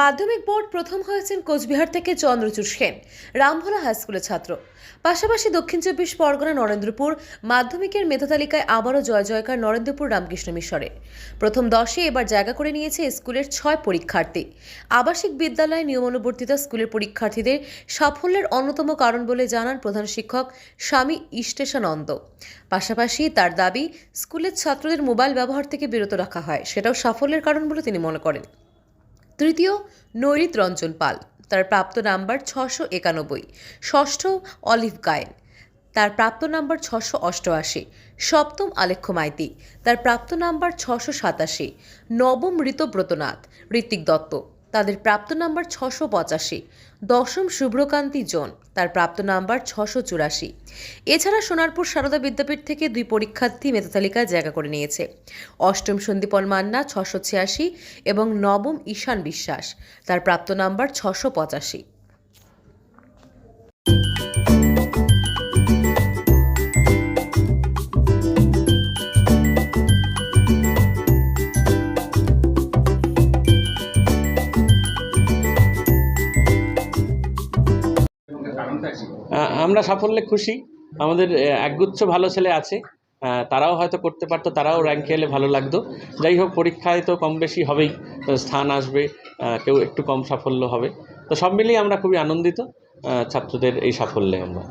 মাধ্যমিক বোর্ড প্রথম হয়েছেন কোচবিহার থেকে চন্দ্রচূড় সেন, রামভোলা হাই স্কুলের ছাত্র। পাশাপাশি দক্ষিণ চব্বিশ পরগনা নরেন্দ্রপুর মাধ্যমিকের মেধা তালিকায় আবারও জয় জয়কার নরেন্দ্রপুর রামকৃষ্ণ মিশরের। প্রথম 10-এ এবার জায়গা করে নিয়েছে স্কুলের 6 পরীক্ষার্থী। আবাসিক বিদ্যালয়ে নিয়মানুবর্তিতা স্কুলের পরীক্ষার্থীদের সাফল্যের অন্যতম কারণ বলে জানান প্রধান শিক্ষক স্বামী ইষ্টেশানন্দ। পাশাপাশি তার দাবি, স্কুলের ছাত্রদের মোবাইল ব্যবহার থেকে বিরত রাখা হয়, সেটাও সাফল্যের কারণ বলে তিনি মনে করেন। তৃতীয় নৈরিত রঞ্জন পাল, তার প্রাপ্ত নাম্বার 691। ষষ্ঠ অলিভ গায়েন, তার প্রাপ্ত নাম্বার 688। সপ্তম আলেখ্য মাইতি, তার প্রাপ্ত নাম্বার 687। নবম ঋতব্রতনাথ, ঋত্বিক দত্ত, তাদের প্রাপ্ত নাম্বার 685। দশম শুভ্রকান্তি জন, তার প্রাপ্ত নাম্বার 684। এছাড়া সোনারপুর সারদা বিদ্যাপীঠ থেকে 2 পরীক্ষার্থী মেধা তালিকায় জায়গা করে নিয়েছে। অষ্টম সন্দীপন মান্না 686 এবং নবম ঈশান বিশ্বাস, তার প্রাপ্ত নাম্বার 685। আমরা সাফল্যে খুশি। আমাদের একগুচ্ছ ভালো ছেলে আছে, তারাও হয়তো করতে পারতো, তারাও র্যাঙ্কে এলে ভালো লাগতো। যাই হোক, পরীক্ষায় তো কম বেশি হবেই, স্থান আসবে, কেউ একটু কম সাফল্য হবে। তো সব মিলিয়ে আমরা খুবই আনন্দিত ছাত্রদের এই সাফল্যে। আমরা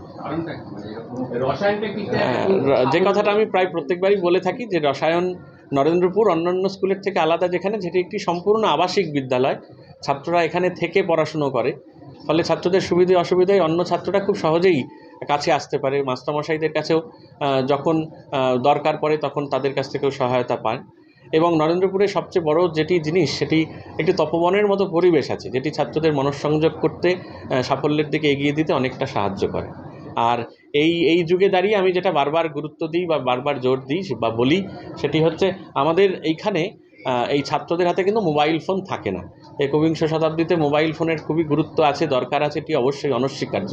যে কথাটা আমি প্রায় প্রত্যেকবারই বলে থাকি যে রসায়ন নরেন্দ্রপুর অন্যান্য স্কুলের থেকে আলাদা, যেটি একটি সম্পূর্ণ আবাসিক বিদ্যালয়। ছাত্ররা এখানে থেকে পড়াশুনো করে, ফলে ছাত্রদের সুবিধে অসুবিধায় অন্য ছাত্ররা খুব সহজেই কাছে আসতে পারে। মাস্টারমশাইদের কাছেও যখন দরকার পড়ে তখন তাদের কাছ থেকেও সহায়তা পায়। এবং নরেন্দ্রপুরের সবচেয়ে বড় যেটি জিনিস, সেটি একটি তপবনের মতো পরিবেশ আছে, যেটি ছাত্রদের মনঃসংযোগ করতে, সাফল্যের দিকে এগিয়ে দিতে অনেকটা সাহায্য করে। আর এই যুগে দাঁড়িয়ে আমি যেটা বারবার গুরুত্ব দিই বা বারবার জোর দিই বা বলি, সেটি হচ্ছে আমাদের এইখানে এই ছাত্রদের হাতে কিন্তু মোবাইল ফোন থাকে না। একবিংশ শতাব্দীতে মোবাইল ফোনের খুবই গুরুত্ব আছে, দরকার আছে, এটি অবশ্যই অনস্বীকার্য।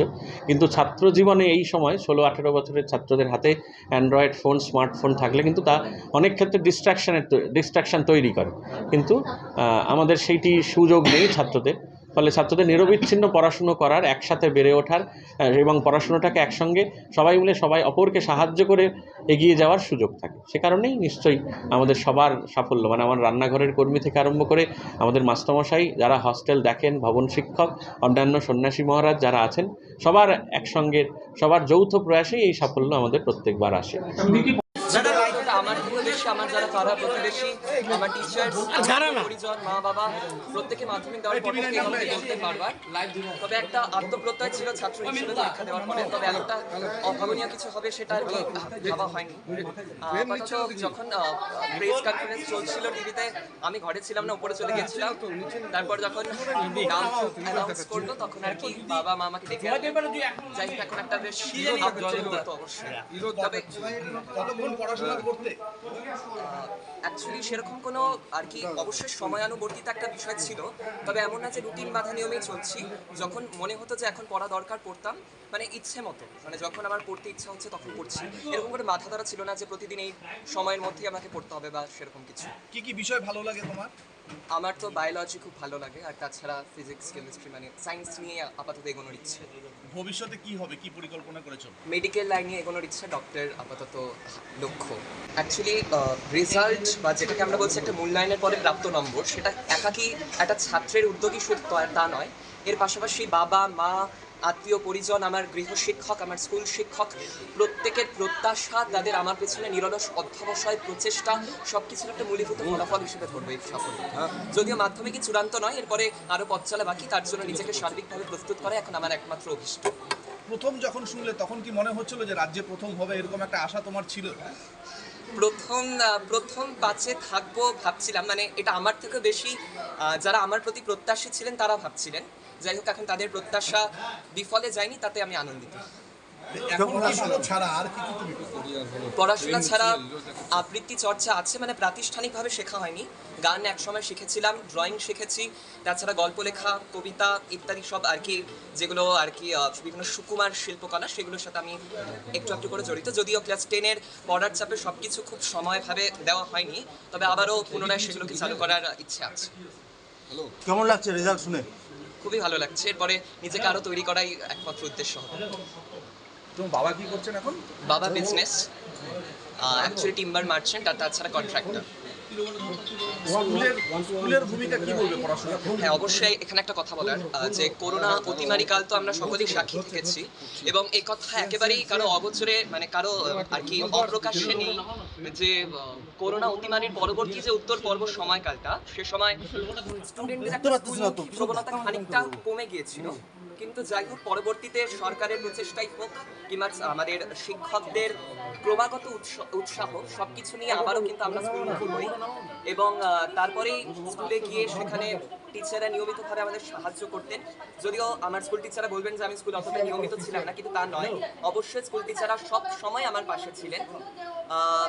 কিন্তু ছাত্র জীবনে এই সময় 16-18 বছরের ছাত্রদের হাতে অ্যান্ড্রয়েড ফোন, স্মার্টফোন থাকলে কিন্তু তা অনেক ক্ষেত্রে ডিস্ট্রাকশন তৈরি করে। কিন্তু আমাদের সেইটি সুযোগ নেই ছাত্রদের। ফলে ছাত্রদের নিরবিচ্ছিন্ন পড়াশুনো করার, একসাথে বেড়ে ওঠার এবং পড়াশুনোটাকে একসঙ্গে সবাই মিলে সবাই অপরকে সাহায্য করে এগিয়ে যাওয়ার সুযোগ থাকে। সে কারণেই নিশ্চয়ই আমাদের সবার সাফল্য, মানে আমার রান্নাঘরের কর্মী থেকে আরম্ভ করে আমাদের মাস্টারমশাই যারা হস্টেল দেখেন, ভবন শিক্ষক, অন্যান্য সন্ন্যাসী মহারাজ যারা আছেন, সবার একসঙ্গে, সবার যৌথ প্রয়াসেই এই সাফল্য আমাদের প্রত্যেকবার আসে। আমার থেকে বেশি আমার যারা পাড়া প্রতিবেশী, আমার টিচার, পরিজন, মা বাবা প্রত্যেকে মাধ্যমিক দেওয়ার পর থেকে আমাকে বলতে বারবার, তবে একটা আত্মপ্রত্যয় ছিল ছাত্র হিসেবে পরীক্ষা দেওয়ার পরে। তবে এতটা অভাবনীয় কিছু হবে সেটা আর কি ভাবা হয়নি। আপাতত যখন প্রেস কনফারেন্স চলছিল টিভিতে, আমি ঘরে ছিলাম না, উপরে চলে গেছিলাম। তারপর যখন নাম অ্যানাউন্স করলো তখন আর কি বাবা মা আমাকে ডেকে যাই হোক, এখন একটা বেশ আগ্রহ অবশ্যই। তবে অ্যাকচুয়ালি সেরকম কোনো আর কি অবশ্যই সময়ানুবর্তিতা একটা বিষয় ছিল, তবে এমন না যে রুটিন বাঁধা নিয়মেই চলছি। যখন মনে হতো যে এখন পড়া দরকার পড়তাম, মানে ইচ্ছে মতো, মানে যখন আমার পড়তে ইচ্ছা হচ্ছে তখন পড়ছি। এরকম করে মাথা ধরা ছিল না যে প্রতিদিন এই সময়ের মধ্যেই আমাকে পড়তে হবে বা সেরকম কিছু। কি বিষয় ভালো লাগে তোমার? আমার তো বায়োলজি খুব ভালো লাগে, আর তাছাড়া ফিজিক্স, কেমিস্ট্রি, মানে সায়েন্স নিয়ে আপাতত এগোনোর ইচ্ছে। ভবিষ্যতে কি হবে, কি পরিকল্পনা করেছো? মেডিকেল লাইনে এগোনোর ইচ্ছে, ডক্টর আপাতত লক্ষ্য। অ্যাকচুয়ালি রেজাল্ট বা যেটাকে আমরা বলছি একটা মূল্যায়নের পরে প্রাপ্ত নম্বর, সেটা একাকি একটা ছাত্রের উদ্যোগী শুধু তা নয়। এর পাশাপাশি বাবা মা, আত্মীয় পরিজন, আমার গৃহশিক্ষক, আমার স্কুল শিক্ষক, প্রত্যেকের প্রত্যাশা, তাদের আমার পেছনে নিরলস অধ্যবসায়, প্রচেষ্টা, সব কিছুর একটা মূলীভূত ফলাফল হিসেবে ধরবো এই সাফল্য। যদিও মাধ্যমিকই চূড়ান্ত নয়, এরপরে আরও পথ চলা বাকি, তার জন্য নিজেকে সার্বিকভাবে প্রস্তুত করা এখন আমার একমাত্র অভীষ্ট। প্রথম যখন শুনলে তখন কি মনে হচ্ছিল যে রাজ্যে প্রথম হবে, এরকম একটা আশা তোমার ছিল? প্রথম পাঁচে থাকবো ভাবছিলাম, মানে এটা আমার থেকে বেশি যারা আমার প্রতি প্রত্যাশী ছিলেন তারা ভাবছিলেন। যাই হোক, এখন তাদের প্রত্যাশা বিফলে যায়নি, তাতে আমি আনন্দিত। পড়াশোনা ছাড়া আবৃত্তি চর্চা আছে, মানে প্রাতিষ্ঠানিকভাবে শেখা হয়নি। গান একসময় শিখেছিলাম, ড্রয়িং শিখেছি, তাছাড়া গল্প লেখা, কবিতা ইত্যাদি সব আর কি, যেগুলো আর কি বিভিন্ন সুকুমার শিল্পকলা, সেগুলোর সাথে আমি একটু একটু করে জড়িত। যদিও ক্লাস 10-এর পড়ার চাপে সব কিছু খুব সময়ভাবে দেওয়া হয়নি, তবে আবারও পুনরায় সেগুলোকে চালু করার ইচ্ছে আছে। কেমন লাগছে রেজাল্ট শুনে? খুবই ভালো লাগছে। এরপরে নিজেকে আরও তৈরি করাই একমাত্র উদ্দেশ্য হবে। তোমার বাবা কি করছেন এখন? বাবা বিজনেস, অ্যাকচুয়ালি টিম্বার মার্চেন্ট, আর তাছাড়া কন্ট্রাক্টর। স্কুলের ভূমিকা কি বলবে পড়াশোনা? হ্যাঁ, অবশ্যই এখানে একটা কথা বলার, যে করোনা অতিমারি কাল তো আমরা সকলেই সাক্ষী থেকেছি, এবং এই কথা একেবারেই কারো অগোচরে, মানে কারো আর কি অপ্রকাশ্যে নেই, যে করোনা অতিমারির পরবর্তী যে উত্তর পর্ব সময়কালটা, সে সময় স্টুডেন্টদের একটা স্কুলমুখী প্রবণতা খানিকটা কমে গিয়েছিল। কিন্তু যাই হোক, পরবর্তীতে সরকারের প্রচেষ্টাই হোক কিংবা আমাদের শিক্ষকদের ক্রমাগত উৎসাহ সবকিছু নিয়ে আবারও কিন্তু আমরা স্কুলমুখী হই, এবং তারপরেই স্কুলে গিয়ে সেখানে টিচাররা নিয়মিতভাবে আমাদের সাহায্য করতেন। যদিও আমার স্কুল টিচাররা বলবেন যে আমি স্কুল অতটা নিয়মিত ছিলাম না, কিন্তু তা নয়, অবশ্যই স্কুল টিচাররা সব সময় আমার পাশে ছিলেন।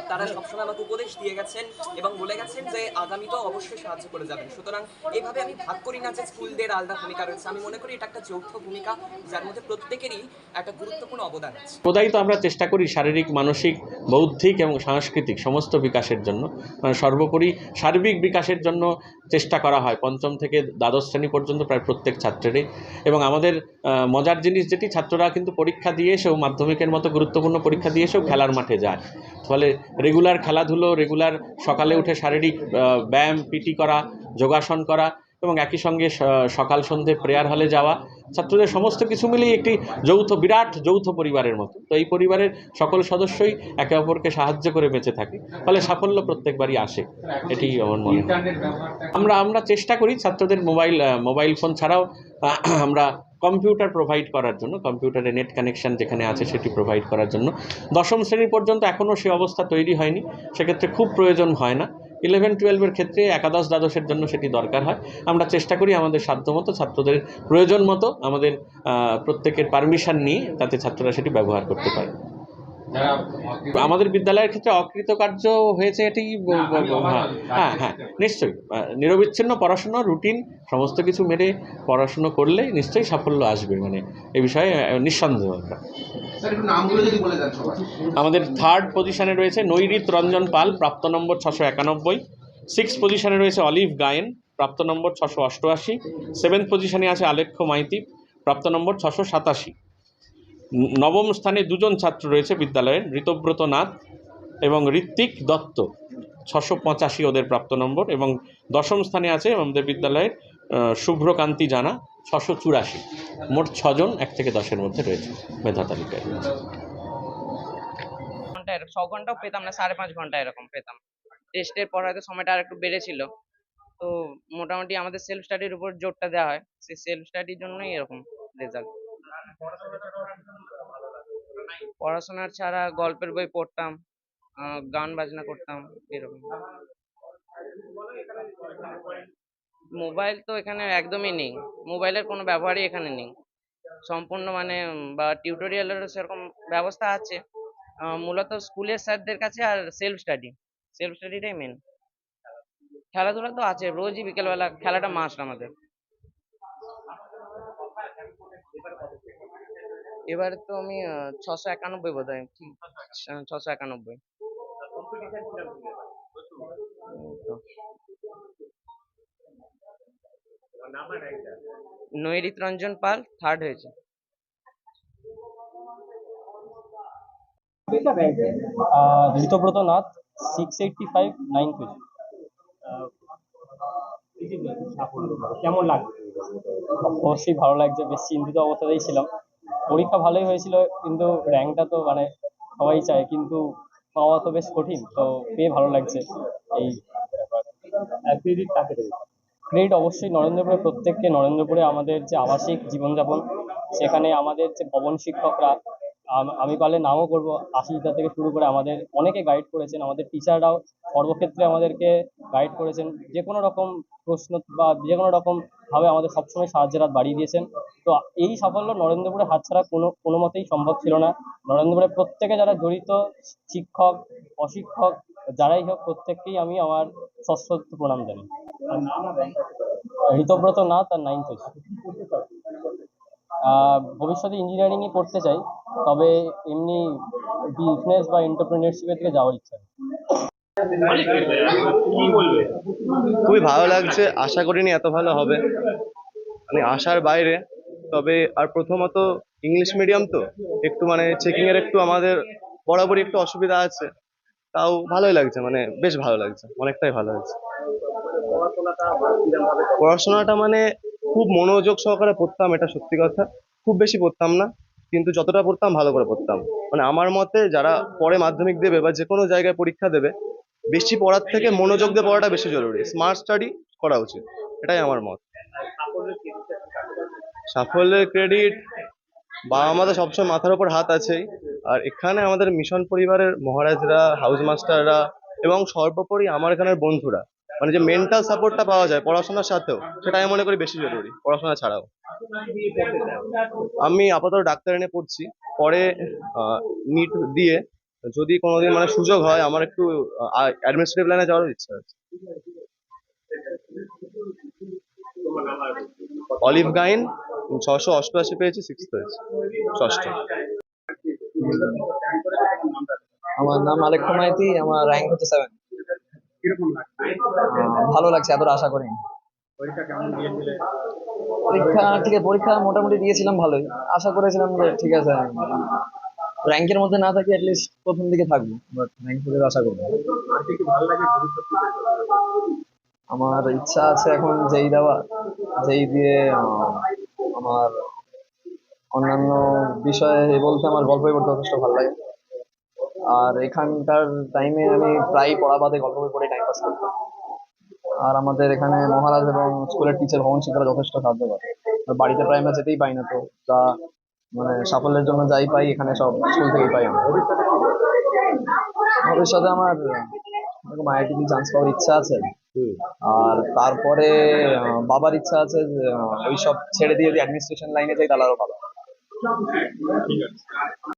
তারা সবসময় আমাকে উপদেশ দিয়ে গেছেন এবং বলে গেছেন যে আগামীতেও অবশ্যই সাহায্য করে যাবেন। সুতরাং এইভাবে আমি ভাগ করি না যে স্কুলদের আলাদা ভূমিকা রয়েছে, আমি মনে করি এটা একটা যৌথ ভূমিকা, যার মধ্যে প্রত্যেকেরই একটা গুরুত্বপূর্ণ অবদান আছে। প্রদায়িত আমরা চেষ্টা করি শারীরিক, মানসিক, বৌদ্ধিক এবং সাংস্কৃতিক সমস্ত বিকাশের জন্য, মানে সর্বোপরি সার্বিক বিকাশের জন্য চেষ্টা করা হয় পঞ্চম থেকে দ্বাদশ শ্রেণী পর্যন্ত প্রায় প্রত্যেক ছাত্রেরই। এবং আমাদের মজার জিনিস যেটি, ছাত্ররা কিন্তু পরীক্ষা দিয়ে এসেও, মাধ্যমিকের মতো গুরুত্বপূর্ণ পরীক্ষা দিয়ে এসেও খেলার মাঠে যায়। ফলে রেগুলার খেলাধুলো, রেগুলার সকালে উঠে শারীরিক ব্যায়াম, পিটি করা, যোগাসন করা, এবং একই সঙ্গে সকাল সন্ধে প্রেয়ার হলে যাওয়া, ছাত্রদের সমস্ত কিছু মিলিয়ে একটি বিরাট যৌথ পরিবারের মতো। তো এই পরিবারের সকল সদস্যই একে অপরকে সাহায্য করে বেঁচে থাকে, ফলে সাফল্য প্রত্যেকবারই আসে, এটি আমার মনে হয়। আমরা চেষ্টা করি ছাত্রদের মোবাইল ফোন ছাড়াও আমরা কম্পিউটার প্রোভাইড করার জন্য, কম্পিউটারে নেট কানেকশন যেখানে আছে সেটি প্রোভাইড করার জন্য। দশম শ্রেণী পর্যন্ত এখনও সে অবস্থা তৈরি হয়নি, সেক্ষেত্রে খুব প্রয়োজন হয় না। 11-12 ক্ষেত্রে একাদশ দ্বাদশের জন্য সেটি দরকার হয়। আমরা চেষ্টা করি আমাদের সাধ্যমতো, ছাত্রদের প্রয়োজন মতো, আমাদের প্রত্যেকের পারমিশন নিয়ে তাতে ছাত্ররা সেটি ব্যবহার করতে পারে। আমাদের বিদ্যালয়ের ক্ষেত্রে অকৃতকার্য হয়েছে এটি, হ্যাঁ নিশ্চয়ই, নিরবিচ্ছিন্ন পড়াশুনো, রুটিন সমস্ত কিছু মেরে পড়াশুনো করলে নিশ্চয়ই সাফল্য আসবে, মানে এ বিষয়ে নিঃসন্দেহ। আমাদের থার্ড পজিশনে রয়েছে নৈরিত রঞ্জন পাল, প্রাপ্ত নম্বর 691। 6th পজিশনে রয়েছে অলিভ গায়েন, প্রাপ্ত নম্বর 688। 7th পজিশনে আছে আলেখ্য মাইতি, প্রাপ্ত নম্বর 687। নবম স্থানে দুজন ছাত্র রয়েছে বিদ্যালয়ের, ঋতব্রত নাথ এবং ঋত্বিক দত্ত, 685 ওদের প্রাপ্ত নম্বর। এবং দশম স্থানে আছে আমাদের বিদ্যালয়ের শুভ্রকান্তি জানা, 684। মোট 6 জন 1 থেকে 10-এর মধ্যে রয়েছে মেধা তালিকায়। ঘন্টা 6 ঘন্টাও পেতাম না, 5.5 ঘন্টা এরকম পেতাম। টেস্টের পর হয়তো সময়টা আর একটু বেড়েছিল, তো মোটামুটি আমাদের সেলফ স্টাডির উপর জোরটা দেওয়া হয়, সেই সেলফ স্টাডির জন্যই এরকম রেজাল্ট। পড়াশোনার ছাড়া গল্পের বই পড়তাম, গান বাজনা করতাম, এরকম। মোবাইল তো এখানে একদমই নেই, মোবাইলের কোনো ব্যবহারই এখানে নেই সম্পূর্ণ, মানে বা টিউটোরিয়ালেরও সেরকম ব্যবস্থা আছে, মূলত স্কুলের স্যারদের কাছে, আর সেলফ স্টাডিটাই মেন। খেলাধুলা তো আছে, রোজই বিকেলবেলা খেলাটা মাস্ট আমাদের। এবার তো আমি 691 বোধ হয়, ঠিক 691। নৈরিত রঞ্জন পাল থার্ড হয়েছে। ঋতব্রত নাথ 685 9th হয়েছে। কেমন লাগছে? অবশ্যই ভালো লাগছে, বেশ চিন্তিত অবস্থাতেই ছিলাম। পরীক্ষা ভালোই হয়েছিল, কিন্তু র্যাঙ্কটা তো মানে সবাই চায়, কিন্তু পাওয়া তো বেশ কঠিন, তো পেয়ে ভালো লাগছে। এই ক্রেডিট অবশ্যই নরেন্দ্রপুরে, প্রত্যেককে। নরেন্দ্রপুরে আমাদের যে আবাসিক জীবনযাপন, সেখানে আমাদের যে ভবন শিক্ষকরা, আমি পারলে নামও করবো, আশিসদা থেকে শুরু করে আমাদের অনেকে গাইড করেছেন। আমাদের টিচাররাও সর্বক্ষেত্রে আমাদেরকে গাইড করেছেন, যে কোনো রকম প্রশ্ন বা যে কোনো রকম ভাবে আমাদের সবসময় সাহায্যের হাত বাড়িয়ে দিয়েছেন। তো এই সাফল্য নরেন্দ্রপুরে হাতছাড়া কোনো মতেই সম্ভব ছিল না। নরেন্দ্রপুরে প্রত্যেকে যারা জড়িত, শিক্ষক, অশিক্ষক, যারাই হোক, প্রত্যেককেই আমি আমার সশ্রদ্ধ প্রণাম জানাই। ঋতব্রত নাথ, আর 9th হয়েছে। ভবিষ্যতে ইঞ্জিনিয়ারিংই করতে চাই, তবে এমনি বিজনেস বা এন্টারপ্রেনারশিপের দিকে যাওয়ার ইচ্ছা। খুবই ভালো লাগছে, আশা করিনি এত ভালো হবে, মানে আশার বাইরে। তবে আর প্রথমত ইংলিশ মিডিয়াম তো একটু মানে চেকিং এর একটু আমাদের বরাবরই একটু অসুবিধা আছে, তাও ভালোই লাগছে, মানে বেশ ভালো লাগছে, অনেকটাই ভালো লাগছে। পড়াশোনাটা মানে খুব মনোযোগ সহকারে পড়তাম, এটা সত্যি কথা। খুব বেশি পড়তাম না, কিন্তু যতটা পড়তাম ভালো করে পড়তাম। মানে আমার মতে যারা পরে মাধ্যমিক দেবে বা যে কোনো জায়গায় পরীক্ষা দেবে, বেশি পড়ার থেকে মনোযোগ দিয়ে পড়াটা বেশি জরুরি, স্মার্ট স্টাডি করা উচিত, এটাই আমার মত। সাফল্যের ক্রেডিট বাবা মা তো সবসময় মাথার উপর হাত আছেই, আর এখানে আমাদের মিশন পরিবারের মহারাজরা, হাউস মাস্টাররা এবং সর্বোপরি আমার এখানের বন্ধুরা, মানে যে মেন্টাল সাপোর্টটা পাওয়া যায় পড়াশোনার সাথেও, সেটা আমি মনে করি বেশি জরুরি পড়াশোনা ছাড়াও। আমি আপাতত ডাক্তার এনে পড়ছি, পরে নিট দিয়ে যদি কোনোদিন মানে সুযোগ হয় আমার একটু অ্যাডমিনিস্ট্রেটিভ লাইনে যাওয়ার ইচ্ছা আছে। অলিভ গাইন 688 পেয়েছি, 6th হয়েছে, ষষ্ঠ। আমার নাম আলেখ্য মাইতি, আমার র্যাঙ্ক হচ্ছে 7। ভালো লাগছে, এতটা আশা করিনি। পরীক্ষা মোটামুটি দিয়েছিলাম ভালোই, আশা করেছিলাম যে ঠিক আছে র্যাঙ্কের মধ্যে না থাকি অ্যাটলিস্ট প্রথম দিকে থাকবো, বাট র্যাঙ্ক থেকে আশা করবো। আমার ইচ্ছা আছে এখন যেই দেওয়া, যেই দিয়ে আমার অন্যান্য বিষয়ে বলতে আমার গল্প বই পড়তে যথেষ্ট ভালো লাগে। আর এখানকার টাইমে আমি প্রায় পড়া বাদে গল্প বই পড়ে টাইম পাস করতাম। আর আমাদের এখানে মহারাজ এবং স্কুলের টিচার ভবন শিক্ষারা যথেষ্ট সাহায্য করে। আর বাড়িতে প্রায় আমরা যেতেই পাই না, তো তা মানে সাফল্যের জন্য যাই পাই এখানে সব স্কুল থেকেই পাই আমরা। ভবিষ্যতে আমার এরকম আইআইটি চান্স পাওয়ার ইচ্ছা আছে। আর তারপরে বাবার ইচ্ছা আছে যে ওইসব ছেড়ে দিয়ে যদি অ্যাডমিনিস্ট্রেশন লাইনে যাই তাহলে আরো ভালো।